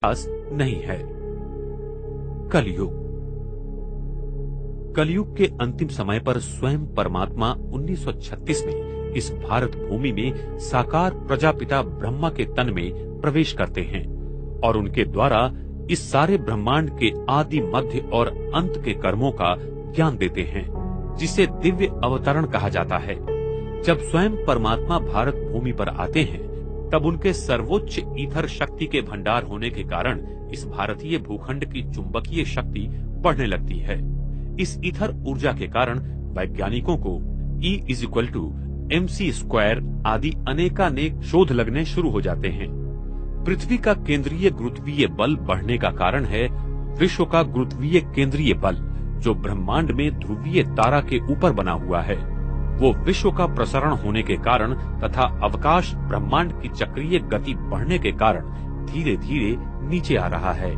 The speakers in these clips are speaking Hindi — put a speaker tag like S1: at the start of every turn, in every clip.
S1: पास नहीं है। कलयुग। कलयुग के अंतिम समय पर स्वयं परमात्मा 1936 में इस भारत भूमि में साकार प्रजापिता ब्रह्मा के तन में प्रवेश करते हैं और उनके द्वारा इस सारे ब्रह्मांड के आदि, मध्य और अंत के कर्मों का ज्ञान देते हैं, जिसे दिव्य अवतरण कहा जाता है। जब स्वयं परमात्मा भारत भूमि पर आते हैं, तब उनके सर्वोच्च ईथर शक्ति के भंडार होने के कारण इस भारतीय भूखंड की चुंबकीय शक्ति बढ़ने लगती है। इस ईथर ऊर्जा के कारण वैज्ञानिकों को E=mc² आदि अनेकानेक शोध लगने शुरू हो जाते हैं। पृथ्वी का केंद्रीय गुरुत्वीय बल बढ़ने का कारण है विश्व का गुरुत्वीय केंद्रीय बल, जो ब्रह्मांड में ध्रुवीय तारा के ऊपर बना हुआ है। वो विश्व का प्रसरण होने के कारण तथा अवकाश ब्रह्मांड की चक्रीय गति बढ़ने के कारण धीरे धीरे नीचे आ रहा है।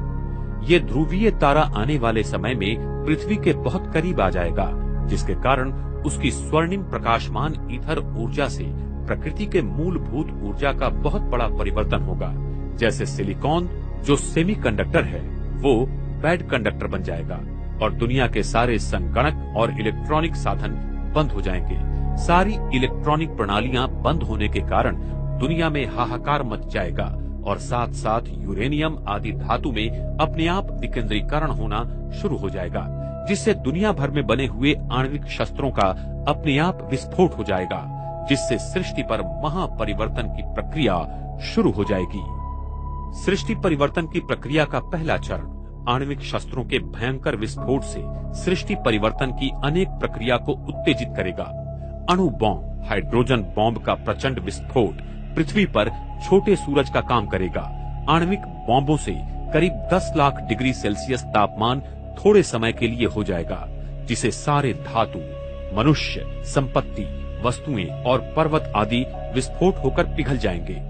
S1: ये ध्रुवीय तारा आने वाले समय में पृथ्वी के बहुत करीब आ जाएगा, जिसके कारण उसकी स्वर्णिम प्रकाशमान ईथर ऊर्जा से प्रकृति के मूलभूत ऊर्जा का बहुत बड़ा परिवर्तन होगा। जैसे सिलिकॉन जो सेमीकंडक्टर है, वो बैड कंडक्टर बन जाएगा और दुनिया के सारे संगणक और इलेक्ट्रॉनिक साधन बंद हो जाएंगे। सारी इलेक्ट्रॉनिक प्रणालियां बंद होने के कारण दुनिया में हाहाकार मच जाएगा और साथ साथ यूरेनियम आदि धातु में अपने आप विकेंद्रीकरण होना शुरू हो जाएगा, जिससे दुनिया भर में बने हुए आणविक शस्त्रों का अपने आप विस्फोट हो जाएगा, जिससे सृष्टि पर महापरिवर्तन की प्रक्रिया शुरू हो जाएगी। सृष्टि परिवर्तन की प्रक्रिया का पहला चरण आणविक शस्त्रों के भयंकर विस्फोट से सृष्टि परिवर्तन की अनेक प्रक्रिया को उत्तेजित करेगा। अणु बॉम्ब, हाइड्रोजन बॉम्ब का प्रचंड विस्फोट पृथ्वी पर छोटे सूरज का काम करेगा। आणविक बॉम्बों से करीब 10 लाख डिग्री सेल्सियस तापमान थोड़े समय के लिए हो जाएगा, जिसे सारे धातु, मनुष्य, संपत्ति, वस्तुएं और पर्वत आदि विस्फोट होकर पिघल जाएंगे।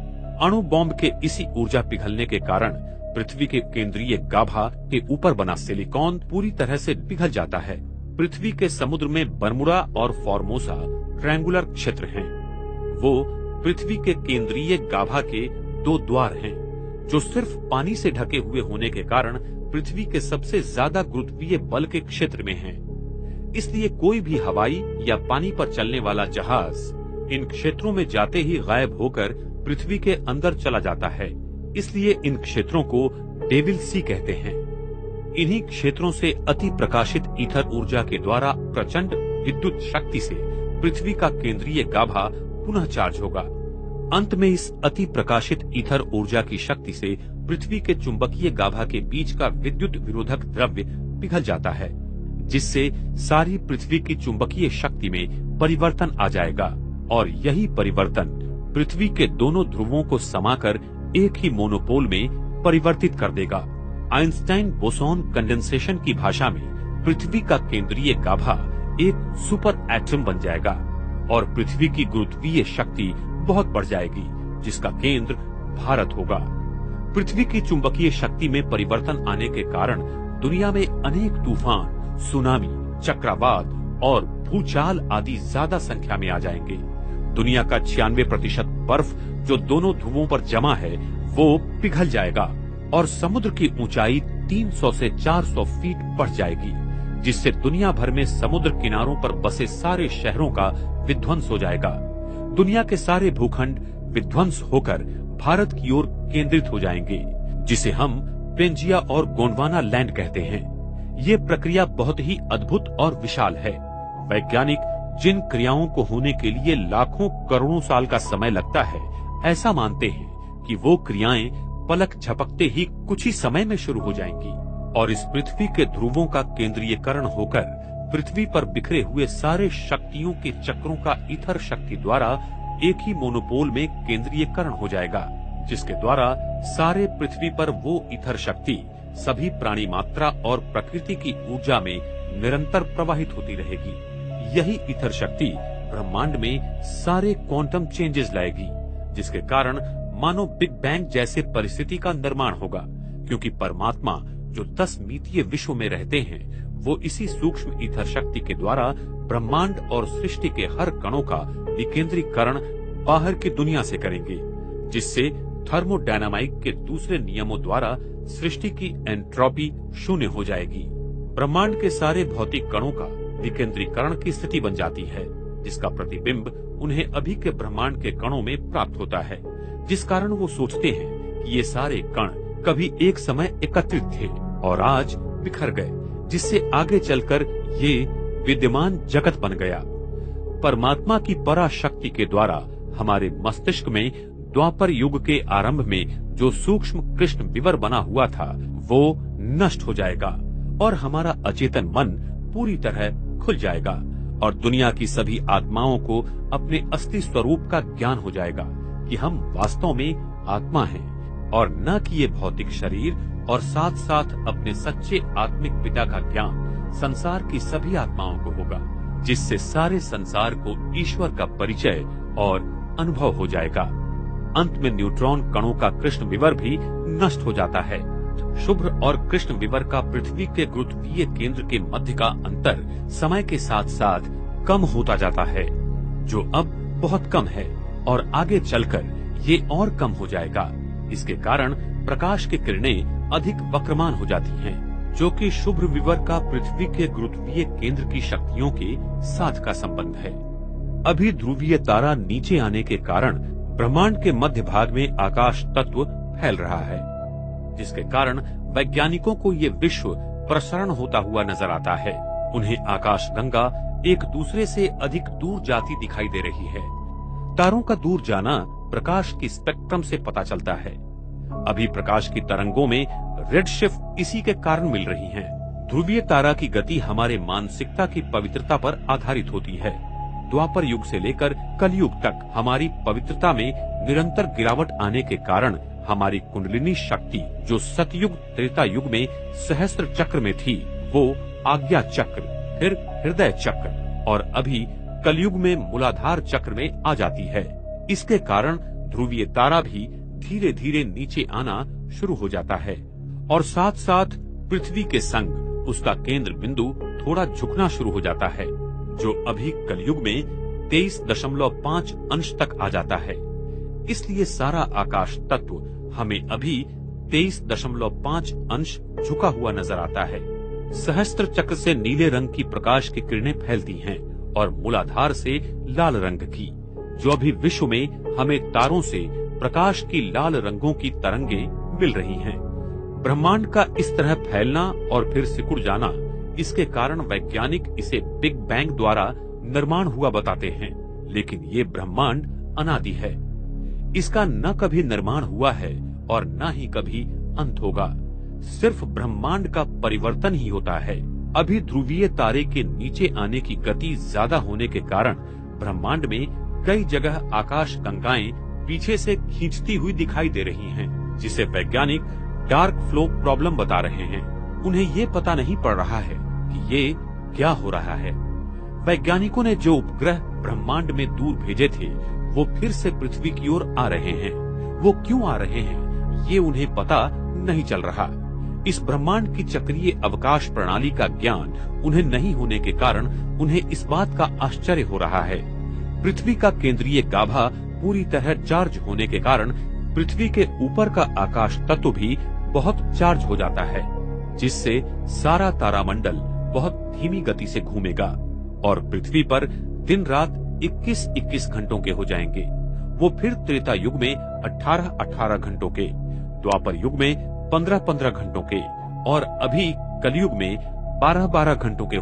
S1: अणु बॉम्ब के इसी ऊर्जा पिघलने के कारण पृथ्वी के केंद्रीय गाभा के ऊपर बना सिलिकॉन पूरी तरह से पिघल जाता है। पृथ्वी के समुद्र में बर्मुडा और फॉर्मोसा ट्रायंगुलर क्षेत्र हैं। वो पृथ्वी के केंद्रीय गाभा के 2 द्वार हैं, जो सिर्फ पानी से ढके हुए होने के कारण पृथ्वी के सबसे ज्यादा गुरुत्वीय बल के क्षेत्र में हैं। इसलिए कोई भी हवाई या पानी पर चलने वाला जहाज इन क्षेत्रों में जाते ही गायब होकर पृथ्वी के अंदर चला जाता है। इसलिए इन क्षेत्रों को डेविल सी कहते हैं। इन्हीं क्षेत्रों से अति प्रकाशित ईथर ऊर्जा के द्वारा प्रचंड विद्युत शक्ति से पृथ्वी का केंद्रीय गाभा पुनः चार्ज होगा। अंत में इस अति प्रकाशित ईथर ऊर्जा की शक्ति से पृथ्वी के चुंबकीय गाभा के बीच का विद्युत विरोधक द्रव्य पिघल जाता है, जिससे सारी पृथ्वी की चुंबकीय शक्ति में परिवर्तन आ जाएगा और यही परिवर्तन पृथ्वी के दोनों ध्रुवों को समाकर एक ही मोनोपोल में परिवर्तित कर देगा। आइंस्टाइन बोसॉन कंडेंसेशन की भाषा में पृथ्वी का केंद्रीय गाभा एक सुपर एटम बन जाएगा और पृथ्वी की गुरुत्वीय शक्ति बहुत बढ़ जाएगी, जिसका केंद्र भारत होगा। पृथ्वी की चुंबकीय शक्ति में परिवर्तन आने के कारण दुनिया में अनेक तूफान, सुनामी, चक्रवात और भूचाल आदि ज्यादा संख्या में आ जाएंगे। दुनिया का 96% बर्फ जो दोनों ध्रुवों पर जमा है, वो पिघल जाएगा और समुद्र की ऊंचाई 300 से 400 फीट बढ़ जाएगी, जिससे दुनिया भर में समुद्र किनारों पर बसे सारे शहरों का विध्वंस हो जाएगा। दुनिया के सारे भूखंड विध्वंस होकर भारत की ओर केंद्रित हो जाएंगे, जिसे हम पेंजिया और गोंडवाना लैंड कहते हैं। ये प्रक्रिया बहुत ही अद्भुत और विशाल है। वैज्ञानिक जिन क्रियाओं को होने के लिए लाखों करोड़ों साल का समय लगता है, ऐसा मानते हैं कि वो क्रियाएं पलक झपकते ही कुछ ही समय में शुरू हो जाएंगी और इस पृथ्वी के ध्रुवों का केंद्रीयकरण होकर पृथ्वी पर बिखरे हुए सारे शक्तियों के चक्रों का ईथर शक्ति द्वारा एक ही मोनोपोल में केंद्रीयकरण हो जाएगा, जिसके द्वारा सारे पृथ्वी पर वो ईथर शक्ति सभी प्राणी मात्रा और प्रकृति की ऊर्जा में निरंतर प्रवाहित होती रहेगी। यही ईथर शक्ति ब्रह्मांड में सारे क्वांटम चेंजेस लाएगी, जिसके कारण मानो बिग बैंग जैसे परिस्थिति का निर्माण होगा, क्योंकि परमात्मा जो 10 मितीय विश्व में रहते हैं, वो इसी सूक्ष्म ईथर शक्ति के द्वारा ब्रह्मांड और सृष्टि के हर कणों का विकेंद्रीकरण बाहर की दुनिया से करेंगे, जिससे थर्मोडायनामिक के दूसरे नियमों द्वारा सृष्टि की एंट्रोपी शून्य हो जाएगी। ब्रह्मांड के सारे भौतिक कणों का विकेंद्रीकरण की स्थिति बन जाती है, जिसका प्रतिबिंब उन्हें अभी के ब्रह्मांड के कणों में प्राप्त होता है, जिस कारण वो सोचते हैं कि ये सारे कण कभी एक समय एकत्रित थे और आज बिखर गए, जिससे आगे चलकर ये विद्यमान जगत बन गया। परमात्मा की पराशक्ति के द्वारा हमारे मस्तिष्क में द्वापर युग के आरंभ में जो सूक्ष्म कृष्ण विवर बना हुआ था वो नष्ट हो जाएगा और हमारा अचेतन मन पूरी तरह खुल जाएगा और दुनिया की सभी आत्माओं को अपने असली स्वरूप का ज्ञान हो जाएगा कि हम वास्तव में आत्मा हैं और न कि ये भौतिक शरीर, और साथ साथ अपने सच्चे आत्मिक पिता का ज्ञान संसार की सभी आत्माओं को होगा, जिससे सारे संसार को ईश्वर का परिचय और अनुभव हो जाएगा। अंत में न्यूट्रॉन कणों का कृष्ण विवर भी नष्ट हो जाता है। शुभ्र और कृष्ण विवर का पृथ्वी के गुरुत्वीय केंद्र के मध्य का अंतर समय के साथ साथ कम होता जाता है, जो अब बहुत कम है और आगे चलकर ये और कम हो जाएगा। इसके कारण प्रकाश की किरणें अधिक वक्रमान हो जाती हैं, जो कि शुभ्र विवर का पृथ्वी के गुरुत्वीय केंद्र की शक्तियों के साथ का संबंध है। अभी ध्रुवीय तारा नीचे आने के कारण ब्रह्मांड के मध्य भाग में आकाश तत्व फैल रहा है, जिसके कारण वैज्ञानिकों को ये विश्व प्रसारण होता हुआ नजर आता है। उन्हें आकाश गंगा एक दूसरे से अधिक दूर जाती दिखाई दे रही है। तारों का दूर जाना प्रकाश की स्पेक्ट्रम से पता चलता है। अभी प्रकाश की तरंगों में रेड शिफ्ट इसी के कारण मिल रही हैं। ध्रुवीय तारा की गति हमारे मानसिकता की पवित्रता पर आधारित होती है। द्वापर युग से लेकर कलयुग तक हमारी पवित्रता में निरंतर गिरावट आने के कारण हमारी कुंडलिनी शक्ति, जो सतयुग त्रेता युग में सहस्त्र चक्र में थी, वो आज्ञा चक्र, फिर हृदय चक्र और अभी कलयुग में मूलाधार चक्र में आ जाती है। इसके कारण ध्रुवीय तारा भी धीरे धीरे नीचे आना शुरू हो जाता है और साथ साथ पृथ्वी के संग उसका केंद्र बिंदु थोड़ा झुकना शुरू हो जाता है, जो अभी कलयुग में 23.5 अंश तक आ जाता है। इसलिए सारा आकाश तत्व हमें अभी 23.5 अंश झुका हुआ नजर आता है। सहस्त्र चक्र से नीले रंग की प्रकाश की किरणें फैलती हैं और मूलाधार से लाल रंग की, जो अभी विश्व में हमें तारों से प्रकाश की लाल रंगों की तरंगे मिल रही हैं। ब्रह्मांड का इस तरह फैलना और फिर सिकुड़ जाना, इसके कारण वैज्ञानिक इसे बिग बैंग द्वारा निर्माण हुआ बताते हैं, लेकिन ये ब्रह्मांड अनादि है। इसका न कभी निर्माण हुआ है और न ही कभी अंत होगा। सिर्फ ब्रह्मांड का परिवर्तन ही होता है। अभी ध्रुवीय तारे के नीचे आने की गति ज्यादा होने के कारण ब्रह्मांड में कई जगह आकाश गंगाएं पीछे से खींचती हुई दिखाई दे रही हैं, जिसे वैज्ञानिक डार्क फ्लो प्रॉब्लम बता रहे हैं। उन्हें ये पता नहीं पड़ रहा है कि ये क्या हो रहा है। वैज्ञानिकों ने जो उपग्रह ब्रह्मांड में दूर भेजे थे, वो फिर से पृथ्वी की ओर आ रहे हैं। वो क्यों आ रहे हैं, ये उन्हें पता नहीं चल रहा। इस ब्रह्मांड की चक्रीय अवकाश प्रणाली का ज्ञान उन्हें नहीं होने के कारण उन्हें इस बात का आश्चर्य हो रहा है। पृथ्वी का केंद्रीय गाभा पूरी तरह चार्ज होने के कारण पृथ्वी के ऊपर का आकाश तत्व भी बहुत चार्ज हो जाता है, जिससे सारा तारामंडल बहुत धीमी गति से घूमेगा और पृथ्वी पर दिन रात 21-21 घंटों के हो जाएंगे। वो फिर त्रेता युग में 18-18 घंटों के, द्वापर युग में 15-15 घंटों के और अभी कलयुग में 12-12 घंटों के